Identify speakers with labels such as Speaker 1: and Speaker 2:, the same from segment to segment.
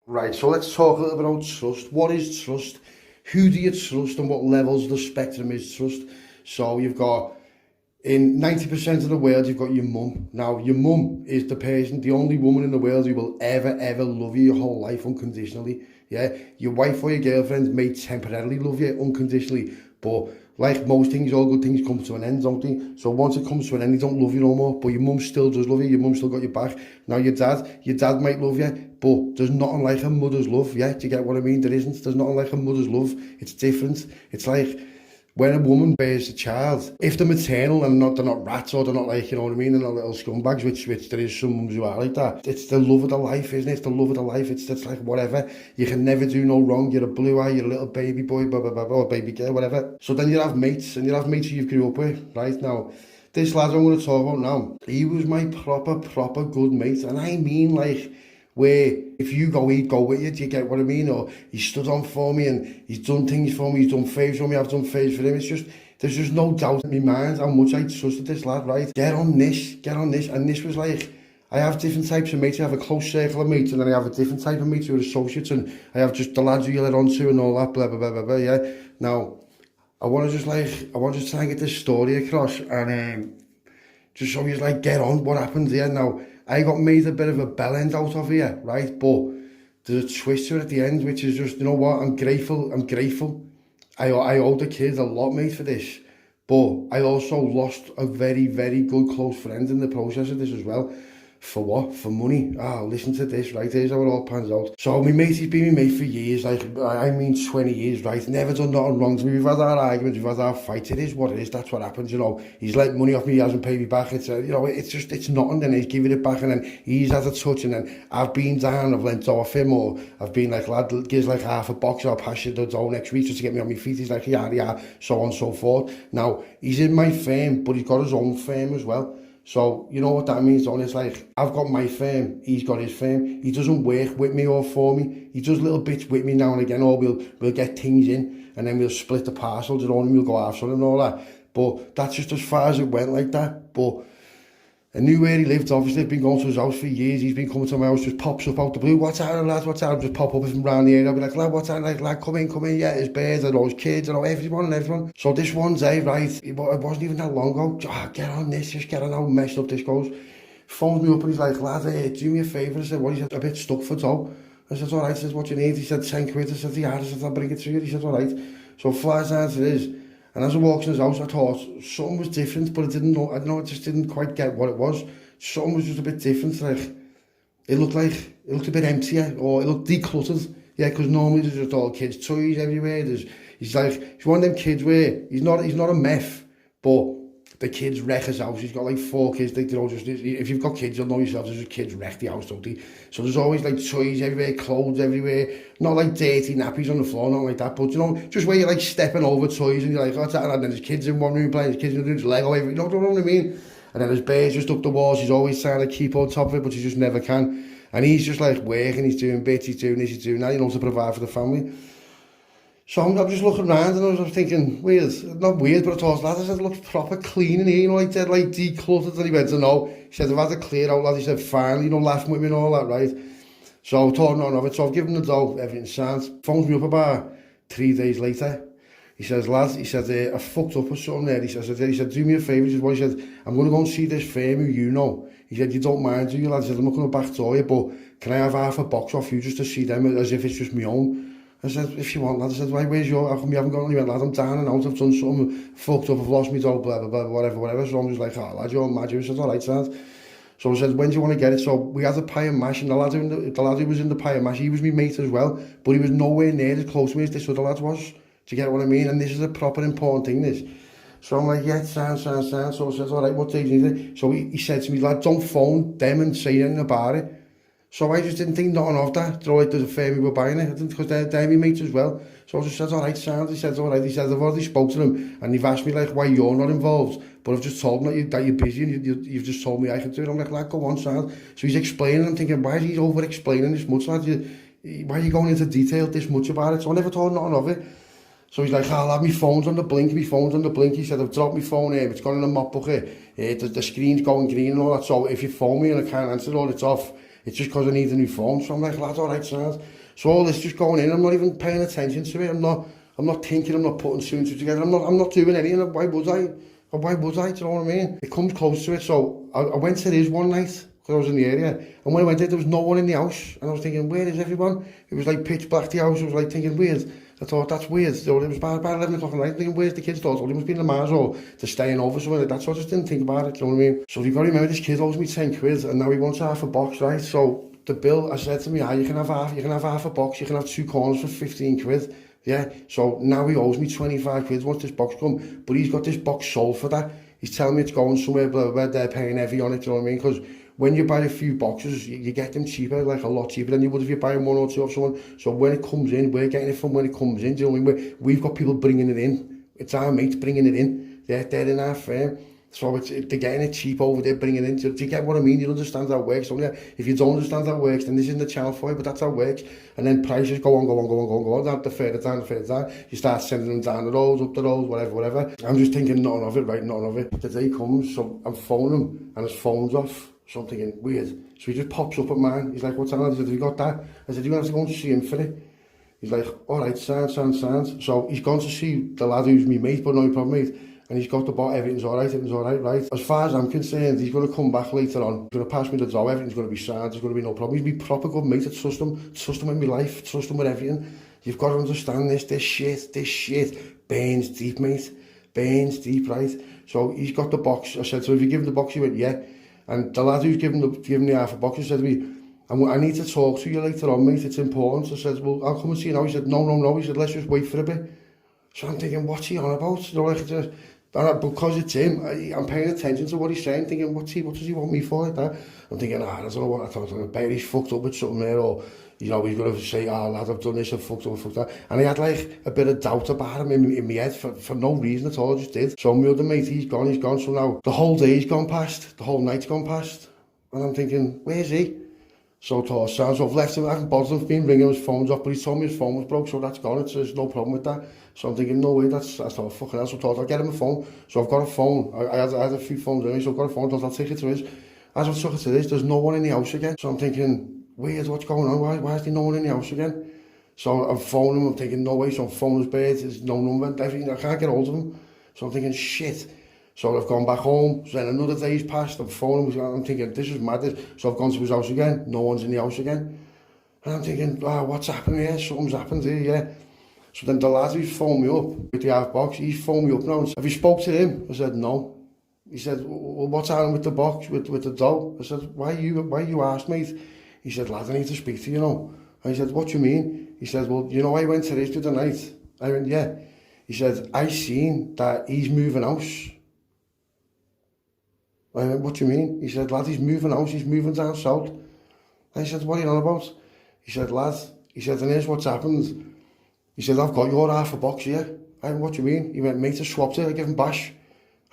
Speaker 1: Right, so let's talk a little bit about trust. What is trust? Who do you trust and what levels of the spectrum is trust? So you've got, in 90% of the world, you've got your mum. Now, your mum is the only woman in the world who will ever love you your whole life unconditionally. Yeah, your wife or your girlfriend may temporarily love you unconditionally, but like most things, all good things come to an end, don't they? So once it comes to an end, they don't love you no more, but your mum still does love you, your mum still got your back. Now your dad might love you, but there's nothing like a mother's love, yeah? Do you get what I mean? There's nothing like a mother's love. It's different. It's like, when a woman bears a child, if they're maternal and they're not rats or they're not like, you know what I mean, they're not little scumbags, which there is some mums who are like that. It's the love of the life, isn't it? It's the love of the life. It's like whatever. You can never do no wrong. You're a blue eye, you're a little baby boy, blah, blah, blah, or baby girl, whatever. So then you have mates, and you have mates who you've grew up with, right? Now, this lad I'm going to talk about now, he was my proper good mate. And I mean, like, where if you go, he'd go with you, do you get what I mean? Or he stood on for me and he's done things for me, he's done favours for me, I've done favours for him. It's just, there's just no doubt in my mind how much I trusted this lad, right? Get on this. And this was like, I have different types of mates. I have a close circle of mates, and then I have a different type of mates who are associates, and I have just the lads who you let on to and all that, blah, blah, blah, blah, blah, yeah? Now, I want to just try and get this story across, and just so you like, get on what happened here. Now, I got made a bit of a bellend out of here, right? But there's a twist to it at the end, which is just, you know what, I'm grateful. I owe the kids a lot, mate, for this. But I also lost a very good close friend in the process of this as well. For what? For money. Listen to this, right? Here's how it all pans out. So my mate, he's been my mate for years, like, I mean 20 years, right? Never done nothing wrong to me. We've had our arguments, we've had our fights. It is what it is, that's what happens, you know. He's lent money off me, he hasn't paid me back. It's, you know, it's nothing, then he's giving it back, and then he's had a touch, and then I've been down, I've lent off him, or I've been like, lad, gives like half a box, I'll pass you the dough next week just to get me on my feet. He's like, yeah, so on and so forth. Now, he's in my firm, but he's got his own firm as well. So, you know what that means, Don? It's like, I've got my firm, he's got his firm. He doesn't work with me or for me. He does little bits with me now and again, or we'll get things in, and then we'll split the parcels, you know, and we'll go after them and all that. But that's just as far as it went like that. But I knew where he lived, obviously. I've been going to his house for years. He's been coming to my house, just pops up out the blue. What's happening, lads? What's happening? Just pop up from around the area. I'll be like, lad, what's happening? Like, lad, come in. Yeah, his birds, I know his kids, I know everyone. So this one day, right, it wasn't even that long ago. Get on this, just get on how messed up this goes. Phones me up and he's like, lad, do me a favour. I said, what? He said, a bit stuck for dough. I said, all right. He said, what you need? He said, 10 quid. I said, yeah. I said, I'll bring it to you. He said, all right. So flies down to this. And as I walked in his house, I thought something was different, but I just didn't quite get what it was. Something was just a bit different, like, it looked a bit emptier, or it looked decluttered, yeah, because normally there's just all kids' toys everywhere. He's one of them kids where, he's not a meth, but the kids wreck his house. He's got like 4 kids, they all just, if you've got kids, you'll know yourself, there's just kids wreck the house, don't they? So there's always like toys everywhere, clothes everywhere, not like dirty nappies on the floor, not like that, but you know, just where you're like stepping over toys and you're like, what's that? And then there's kids in one room playing, there's kids in the room, there's Lego everywhere, you know what I mean? And then there's bears just up the walls. He's always trying to keep on top of it, but he just never can. And he's just like working, he's doing bits, he's doing this, he's doing that, you know, to provide for the family. So I'm just looking around and I was thinking, weird, not weird, but I thought, lad, I said, it looks proper clean in here, you know, like dead, like decluttered. And he went to no. He said, I've had to clear out, lad. He said, finally, you know, laughing with me and all that, right? So I thought nothing of it. So I've given him the dough, everything's sound. Phones me up about 3 days later. He says, lad, he said, I fucked up or something there. He said, do me a favour. He said, I'm going to go and see this firm who you know. He said, you don't mind, do you, lad? He said, I'm not going to backdoor you, but can I have half a box off you just to see them as if it's just my own? I said, if you want, lad. I said, right, where's your, how come you haven't got any? He went, lad, I'm down and out, I've done something, fucked up, I've lost me dough, blah, blah, blah, whatever. So I'm just like, oh, lad, you're mad. He said, all right, lad. So I said, when do you want to get it? So we had a pie and mash, and the lad who was in the pie and mash, he was my mate as well, but he was nowhere near as close to me as this other lad was. Do you get what I mean? And this is a proper important thing, this. So I'm like, yeah, sound. So I said, all right, what day do you need it? So he said to me, lad, don't phone them and say anything about it. So I just didn't think nothing of that. They're like, there's a firm we were buying it. I didn't, because they're my mates as well. So I just said, all right, sound. He said, all right. He said, I've already spoke to them, and they've asked me, like, why you're not involved. But I've just told them that you're busy, and you've just told me I can do it. I'm like, lad, go on, sound. So he's explaining. I'm thinking, why is he over-explaining this much, lad? Why are you going into detail this much about it? So I never told nothing of it. So he's like, I'll have my phone's on the blink. He said, I've dropped my phone here, it's gone in a mop bucket. The screen's going green and all that, so if you phone me and I can't answer it or it's off, it's just because I need a new phone. So I'm like, lad, alright, sounds. So all this just going in, I'm not even paying attention to it. I'm not thinking, I'm not putting two and two together. I'm not doing anything. Why would I? Or why would I? Do you know what I mean? It comes close to it. So I went to his one night, because I was in the area. And when I went there was no one in the house. And I was thinking, where is everyone? It was like pitch black, the house. I was like thinking, weird. I thought, that's weird. So it was about 11 o'clock at night. Thinking, where's the kids? Thought, well, he must be in the Mars or they're staying over somewhere like that. So I just didn't think about it. Do you know what I mean? So you've got to remember, this kid owes me 10 quid and now he wants half a box, right? So the bill, I said to me, you can have half a box, you can have 2 corners for 15 quid. Yeah, so now he owes me 25 quid once this box come, but he's got this box sold for that. He's telling me it's going somewhere where they're paying heavy on it, do you know what I mean? Because when you buy a few boxes, you get them cheaper, like a lot cheaper than you would if you're buying 1 or 2 off someone. So when it comes in, we're getting it from when it comes in, do you know what I mean? We've got people bringing it in. It's our mates bringing it in. They're in our firm. So they're getting it cheap over there, bringing it in. Do you get what I mean? You understand how it works, don't you? If you don't understand how it works, then this isn't the channel for you, but that's how it works. And then prices go on, down the further down. You start sending them down the roads, up the roads, whatever. I'm just thinking nothing of it, right? Nothing of it. The day comes, so I'm phoning him, and his phone's off. So I'm thinking, weird. So he just pops up at mine. He's like, what's on? I said, have you got that? I said, you have to go and see him for it. He's like, alright, sounds. So he's gone to see the lad who's me mate, but no problem, mate. And he's got the bot, everything's alright, right? As far as I'm concerned, he's going to come back later on. He's going to pass me the dough, everything's going to be sound, there's going to be no problem. He's my proper good mate, I trust him with my life, trust him with everything. You've got to understand this shit burns deep, mate. Burns deep, right? So he's got the box. I said, so if you give him the box, he went, yeah. And the lad who's given the half a box, he said to me, I need to talk to you later on, mate, it's important. I said, well, I'll come and see you now. He said, no. He said, let's just wait for a bit. So I'm thinking, what's he on about? You know, like, because it's him, I'm paying attention to what he's saying, thinking, what does he want me for like that? I'm thinking, I don't know what I thought. I bet he's fucked up with something there, or, you know, he's going to say, lad, I've done this, I've fucked that. And I had like a bit of doubt about him in my head for no reason at all, I just did. So my other mate, he's gone. So now the whole day's gone past, the whole night's gone past. And I'm thinking, where's he? So I've left him, I haven't bothered him, been ringing his phone's off, but he told me his phone was broke, so that's gone, there's no problem with that. So I'm thinking, no way, that's not fucking else. So I thought, I'll get him a phone. So I've got a phone, I had a few phones anyway, so I've got a phone, I'll take it to his. As I took it to this, there's no one in the house again. So I'm thinking, weird, what's going on, why is there no one in the house again? So I'm phoning him, I'm thinking, no way, so I'm phoning his bed, there's no number, everything, I can't get hold of him. So I'm thinking, shit. So I've gone back home, so then another day's passed, I'm phoning him, I'm thinking, this is mad. So I've gone to his house again, no one's in the house again. And I'm thinking, what's happened here? Something's happened here, yeah. So then the lad who's phoned me up with the half box, he's phoned me up now and said, have you spoke to him? I said, no. He said, well, what's happening with the box, with the dough? I said, why you asked, mate? He said, lad, I need to speak to you now. And I said, what do you mean? He said, well, you know, I went to this the other night. I went, yeah. He said, I seen that he's moving house. I went, what do you mean? He said, lad, he's moving house, he's moving down south. I said, what are you on about? He said, lad, and here's what's happened. He said, I've got your half a box here. I went, what do you mean? He went, mate, I swapped it, I gave him bash.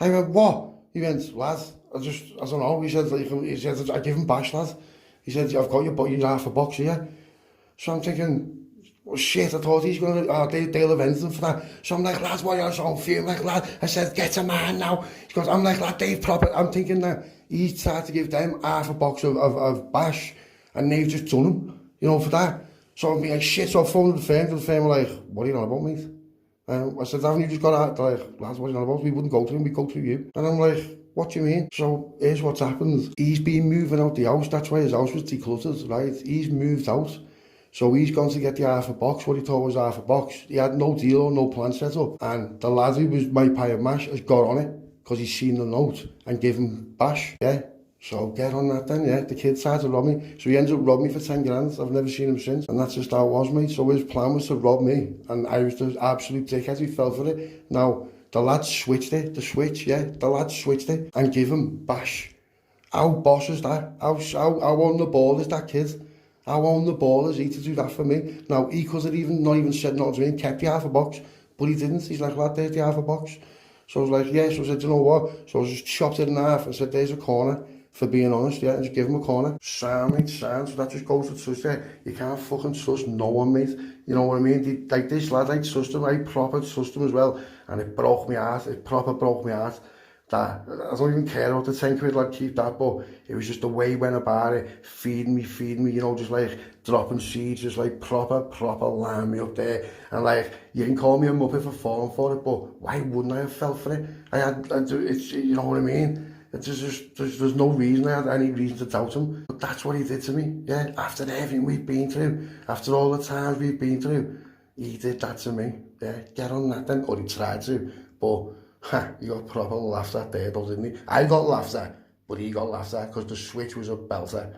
Speaker 1: I went, what? He went, lad, I don't know. He said, I give him bash, lad. He said, I've got your half a box here. So I'm thinking, oh shit, I thought he's going to, they'll have anything for that. So I'm like, lad, why are you so feeling like, lad? I said, get a man now. He goes, I'm like, lad, Dave proper. I'm thinking that he's tried to give them half a box of bash, and they've just done him, you know, for that. So I'm like, shit, so I phoned the firm were like, what are you on about, mate? I said, haven't you just got out? They're like, lads, what are you on about? We wouldn't go to him, we'd go through you. And I'm like, what do you mean? So here's what's happened. He's been moving out the house, that's why his house was decluttered, right? He's moved out. So he's gone to get the half a box, what he thought was half a box. He had no deal or no plan set up. And the lad who was my pie of mash has got on it, because he's seen the note and give him bash, yeah? So get on that then, yeah. The kid tried to rob me. So he ended up robbing me for 10 grand. I've never seen him since. And that's just how it was, mate. So his plan was to rob me. And I was the absolute dickhead who fell for it. Now, the lad switched it, the lad switched it and gave him bash. How boss is that? How on the ball is that kid? How on the ball is he to do that for me? Now, he could have not even said nothing to me and kept the half a box, but he didn't. He's like, lad, there's the half a box. So I was like, yeah. So I said, you know what? So I just chopped it in half and said, there's a corner. For being honest, yeah, and just give him a corner. Sound, mate, sound. So that just goes to trust, yeah. You can't fucking trust no one, mate. You know what I mean? Like this lad, I trust him, I proper trust him as well. And it broke me heart, it proper broke me heart. that I don't even care about the 10 quid, like keep that, but it was just the way he went about it, feeding me, you know, just like dropping seeds, just like proper line me up there, and like, you can call me a muppet for falling for it, but why wouldn't I have fell for it? It's, you know what I mean? It's just, there's no reason, I had any reason to doubt him, but that's what he did to me, yeah, after everything we've been through, after all the times we've been through, he did that to me, yeah, get on that then, or he tried to, but he got proper laughed at there, though, didn't he? I got laughed at, but he got laughed at because the switch was a belter.